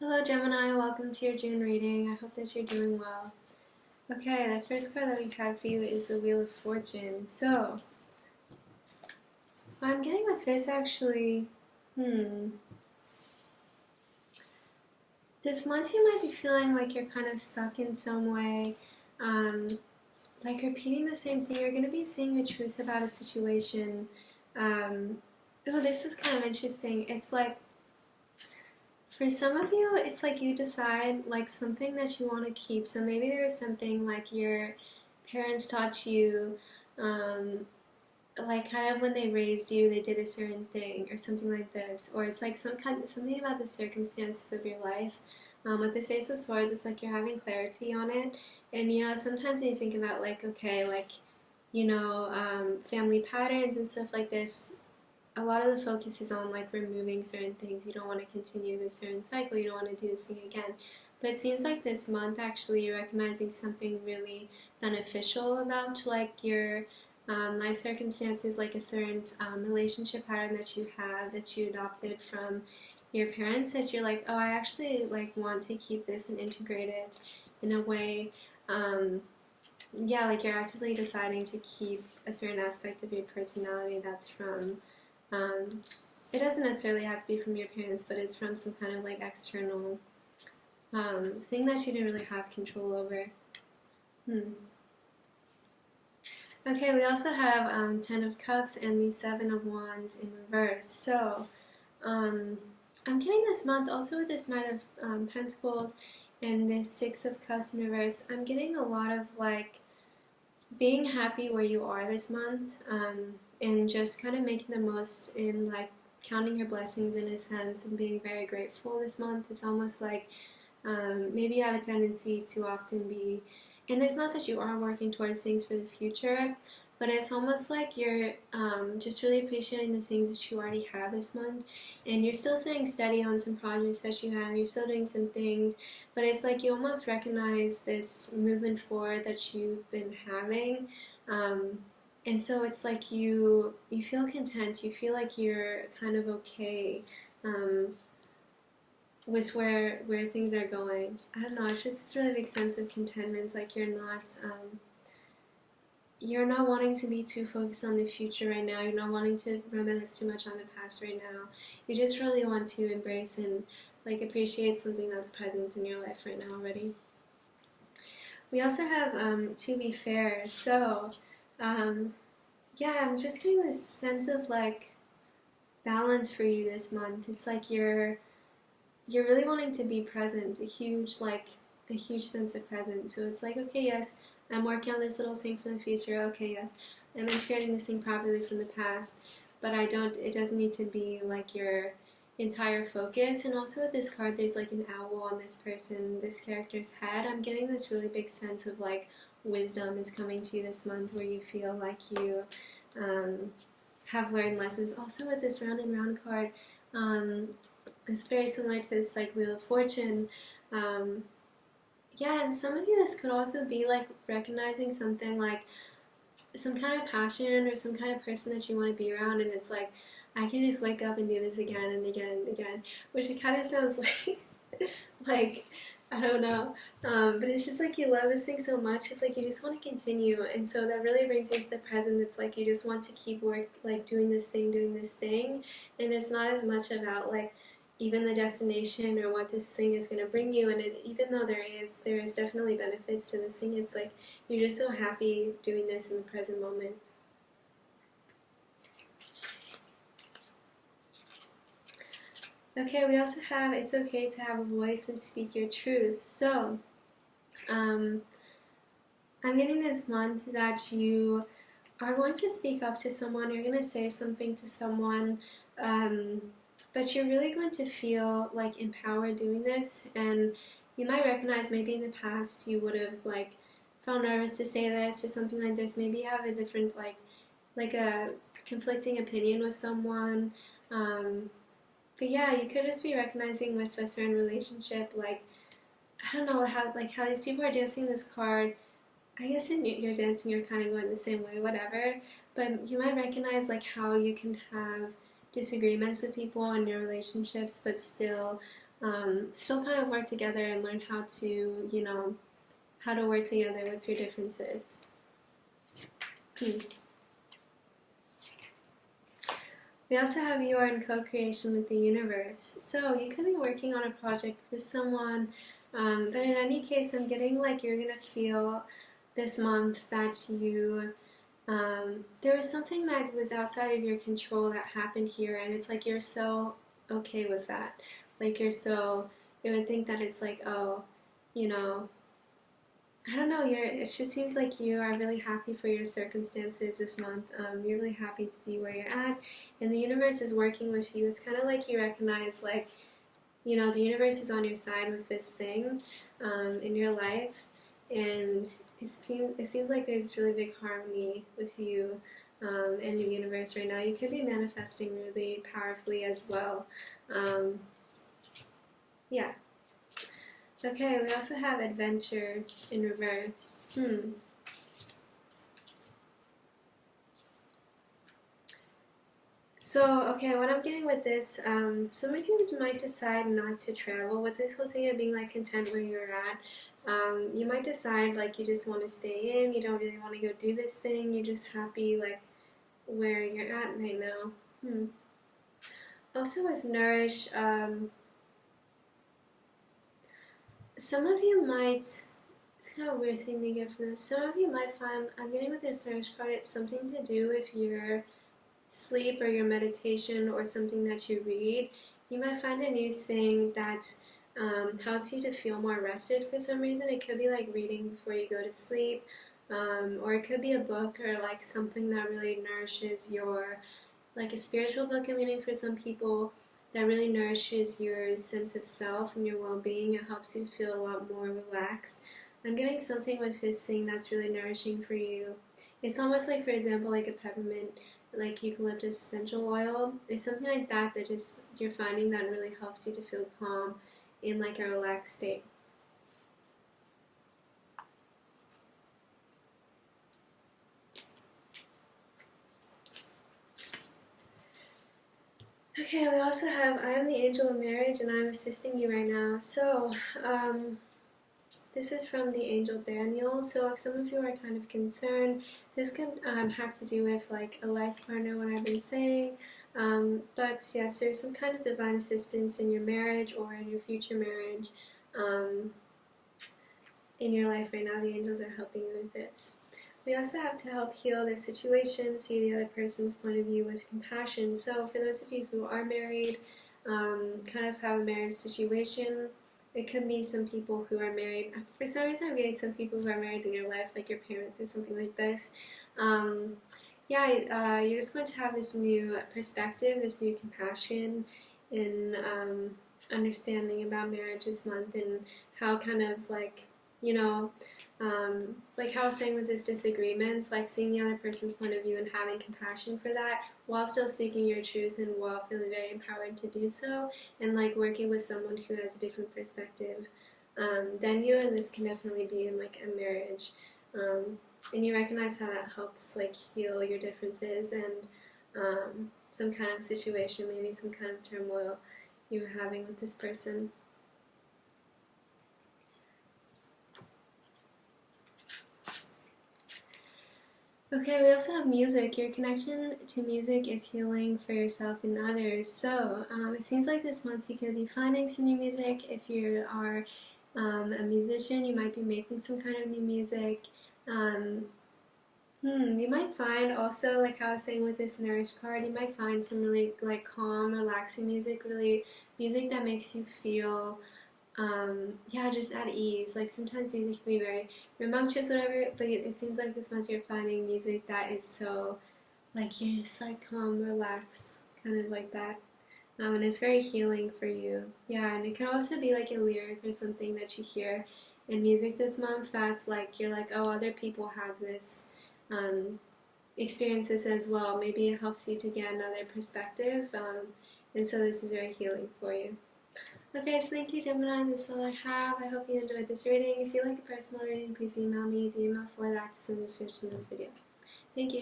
Hello Gemini, welcome to your June reading. I hope that you're doing well. Okay, the first card that we have for you is the Wheel of Fortune. So, what I'm getting with this actually, this month you might be feeling like you're kind of stuck in some way, like repeating the same thing. You're going to be seeing the truth about a situation. This is kind of interesting. It's like, for some of you, it's like you decide like something that you want to keep. So maybe there's something like your parents taught you, like kind of when they raised you, they did a certain thing or something like this, or it's like something about the circumstances of your life. With the Ace of Swords, it's like you're having clarity on it, and sometimes when you think about like okay, like family patterns and stuff like this, a lot of the focus is on like removing certain things. You don't want to continue this certain cycle. You don't want to do this thing again. But it seems like this month actually you're recognizing something really beneficial about like your life circumstances, like a certain relationship pattern that you have that you adopted from your parents. That you're like, oh, I actually like want to keep this and integrate it in a way. Yeah, like you're actively deciding to keep a certain aspect of your personality that's from it doesn't necessarily have to be from your parents, but it's from some kind of like external thing that you didn't really have control over. Okay, we also have Ten of Cups and the Seven of Wands in reverse. So I'm getting this month also with this Knight of Pentacles and this Six of Cups in reverse. I'm getting a lot of like being happy where you are this month, and just kind of making the most in like counting your blessings in a sense and being very grateful this month. It's almost like maybe you have a tendency to often be, and it's not that you aren't working towards things for the future, but it's almost like you're just really appreciating the things that you already have this month, and you're still staying steady on some projects that you have. You're still doing some things, but it's like you almost recognize this movement forward that you've been having, and so it's like you feel content. You feel like you're kind of okay. With where things are going. I don't know. It's just this really big sense of contentment. It's like you're not wanting to be too focused on the future right now. You're not wanting to reminisce too much on the past right now. You just really want to embrace and like appreciate something that's present in your life right now already. We also have To Be Fair. So yeah, I'm just getting this sense of like balance for you this month. It's like you're really wanting to be present, a huge sense of presence. So it's like, okay, yes, I'm working on this little thing for the future. Okay, yes, I'm integrating this thing properly from the past, but it doesn't need to be like your entire focus. And also with this card, there's like an owl on this character's head. I'm getting this really big sense of like wisdom is coming to you this month, where you feel like you have learned lessons. Also with this round and round card, it's very similar to this like Wheel of Fortune. Yeah, and some of you, this could also be like recognizing something like some kind of passion or some kind of person that you want to be around, and it's like I can just wake up and do this again and again and again, which it kind of sounds like like I don't know, but it's just like you love this thing so much. It's like you just want to continue, and so that really brings you to the present. It's like you just want to keep like doing this thing, and it's not as much about like even the destination or what this thing is going to bring you. And even though there is definitely benefits to this thing, it's like you're just so happy doing this in the present moment. Okay, we also have It's Okay to Have a Voice and Speak Your Truth. So, I'm getting this month that you are going to speak up to someone, you're going to say something to someone, but you're really going to feel like empowered doing this. And you might recognize maybe in the past you would have like felt nervous to say this or something like this. Maybe you have a different like a conflicting opinion with someone. But yeah, you could just be recognizing with a certain relationship, like I don't know how these people are dancing this card. I guess in your dancing you're kind of going the same way, whatever. But you might recognize like how you can have disagreements with people in your relationships, but still still kind of work together and learn how to, how to work together with your differences. We also have you are in co-creation with the universe. So you could be working on a project with someone, but in any case, I'm getting like you're gonna feel this month that there was something that was outside of your control that happened here, and it's like you're so okay with that. Like you would think that it's like, oh, you know, I don't know. It just seems like you are really happy for your circumstances this month. You're really happy to be where you're at, and the universe is working with you. It's kind of like you recognize, like, the universe is on your side with this thing in your life, and it seems like there's really big harmony with you and the universe right now. You could be manifesting really powerfully as well. Yeah. Okay, we also have adventure in reverse. So, okay, what I'm getting with this, some of you might decide not to travel with this whole thing of being like content where you're at. You might decide like you just want to stay in, you don't really want to go do this thing, you're just happy like where you're at right now. Also with Nourish, some of you might, it's kind of a weird thing to get from this, some of you might find, I'm getting with this Nourish card, it's something to do with your sleep or your meditation or something that you read. You might find a new thing that helps you to feel more rested for some reason. It could be like reading before you go to sleep, or it could be a book or like something that really nourishes your, like a spiritual book, I'm meaning for some people, that really nourishes your sense of self and your well-being. It helps you feel a lot more relaxed. I'm getting something with this thing that's really nourishing for you. It's almost like, for example, like a peppermint, like eucalyptus essential oil. It's something like that just you're finding that really helps you to feel calm in like a relaxed state. Okay, we also have I am the angel of marriage and I'm assisting you right now. So, this is from the angel Daniel. So if some of you are kind of concerned, this could have to do with like a life partner, what I've been saying. But yes, there's some kind of divine assistance in your marriage or in your future marriage. In your life right now, the angels are helping you with this. We also have to help heal the situation, see the other person's point of view with compassion. So for those of you who are married, kind of have a marriage situation, it could be some people who are married. For some reason, I'm getting some people who are married in your life, like your parents or something like this. You're just going to have this new perspective, this new compassion, and understanding about marriage this month, and how kind of like, like how I was saying with this disagreements, like seeing the other person's point of view and having compassion for that while still speaking your truth and while feeling very empowered to do so, and like working with someone who has a different perspective than you, and this can definitely be in like a marriage. And you recognize how that helps like heal your differences and some kind of situation, maybe some kind of turmoil you were having with this person. Okay, we also have music. Your connection to music is healing for yourself and others. So it seems like this month you could be finding some new music. If you are a musician, you might be making some kind of new music. You might find also, like how I was saying with this Nourish card, you might find some really like calm, relaxing music, really music that makes you feel just at ease. Like sometimes music can be very rambunctious, whatever, but it seems like this month you're finding music that is so, like you're just like calm, relaxed, kind of like that. And it's very healing for you. Yeah, and it can also be like a lyric or something that you hear in music this month that's like, you're like, oh, other people have this experiences as well. Maybe it helps you to get another perspective, and so this is very healing for you. Okay, so thank you, Gemini. This is all I have. I hope you enjoyed this reading. If you like a personal reading, please email me. The email for that is in the description of this video. Thank you.